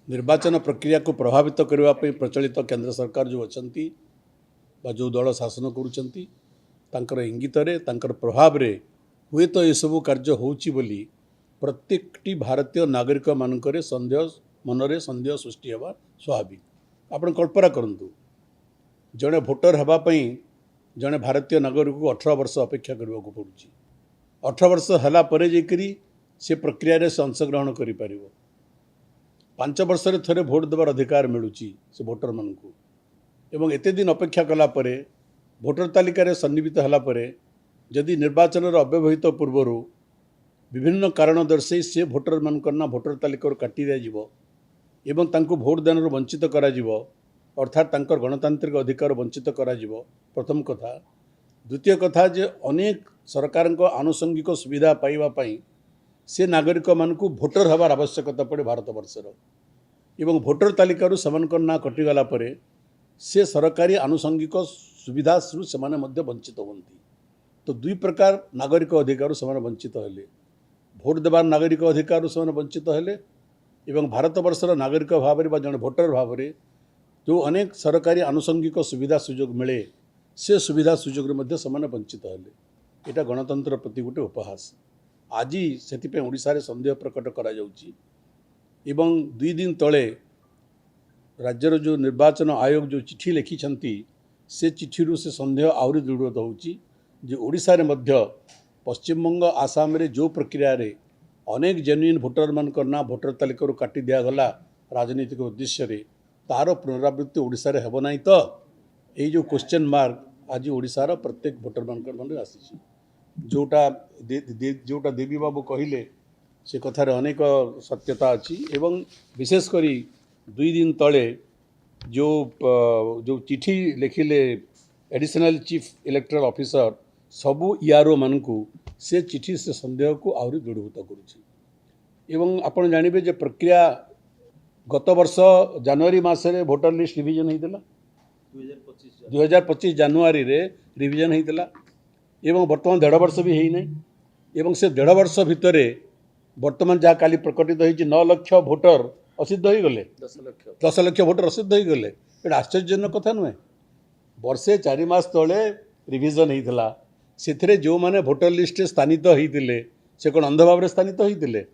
निर्वाचन प्रक्रिया को प्रभावित करने प्रचलित केंद्र सरकार जो अच्छी जो दल शासन कर इंगित प्रभाव रे हुए तो यू कार्य होची बोली प्रत्येकटी भारतीय नागरिक मानक संदेह मनरे संदेह सृष्टि होगा स्वाभाविक। आपण कल्पना करंतु जड़े भोटर होगापी जड़े भारतीय नागरिक को 18 वर्ष अपेक्षा करने को पड़ुछि। 18 वर्ष हला परे जेकरी से प्रक्रिया रे से अंशग्रहण करि परिबो। 5 वर्ष रे थरे भोट देवार अधिकार मिलुछि से भोटर मानकु एवं एते दिन अपेक्षा कला परे भोटर तालिका रे सन्निहित हला परे जदि निर्वाचन अव्यवहित पूर्वर विभिन्न कारण दर्शाई से भोटर मानकर ना भोटर तालिका काटी दिया जिवो एवं तांको भोट दान वंचित करा जिवो अर्थात तांकर गणतांत्रिक अधिकार वंचित करा जिवो प्रथम कथा। द्वितीय कथा जे अनेक सरकार आनुषंगिक सुविधा पाइबा पई से नागरिक मानकु भोटर हबार आवश्यकता पड़े भारत वर्षर एवं भोटर तालिका सेमानकर ना कटिगला परे से सरकारी आनुषंगिक सुविधा से वंचित होती। तो दुई प्रकार नागरिक अधिकार से वंचित हेले भोट देवार नागरिक अधिकार से वंचित हेले एवं भारत वर्षर नागरिक भाव में जड़े भोटर भाव में जो अनेक सरकारी आनुषंगिक सुविधा सुजोग मिले से सुविधा सुजोग में वंचित हेले। यहाँ गणतंत्र प्रति गोटे उपहास आज से ओडिशा संदेह प्रकट करा जाउची एवं 2 दिन तले राज्यर जो निर्वाचन आयोग जो चिठी लिखिछंती से चिठी से संदेह आहरी दृढ़ होउची जे ओडिशा रे मध्य पश्चिमबंग आसाम रे जो प्रक्रिया रे अनेक जेन्युइन भोटर मानकर ना भोटर तालिका काटी दिया गला राजनीतिक उद्देश्य रे तार पुनरावृत्ति ओडिशा रे हेबो नाही तो ये जो क्वेश्चन मार्क आज ओडिशा रो प्रत्येक भोटर मानकर मन आसी जोटा देवी बाबू कहले से कथार अनेक सत्यता अच्छी एवं विशेषकर 2 दिन तले जो चिठी लिखिले एडिशनल चीफ इलेक्टोरल ऑफिसर सबू ईआरओ मानकु से चिठी से संदेह को आहरी दृढ़भूत करुँच। आपण जानवे जे प्रक्रिया गत वर्ष जनवरी मासरे भोटर लिस्ट रिविजन होता 2025 जनवरी रे रिविजन होता एवं वर्तमान 1.5 वर्ष भी है नहीं एवं से 1.5 वर्ष भितर वर्तमान जहाँ काली प्रकटित होती 9 लाख भोटर असिद्ध हो गले 10 लाख भोटर असिद्ध हो गले। ये आश्चर्यजनक कथा नुहे। वर्षे 4 मास तले रिविजन होता से जो माने भोटर लिस्ट स्थानित होते से कौन अंध भाव स्थानित होते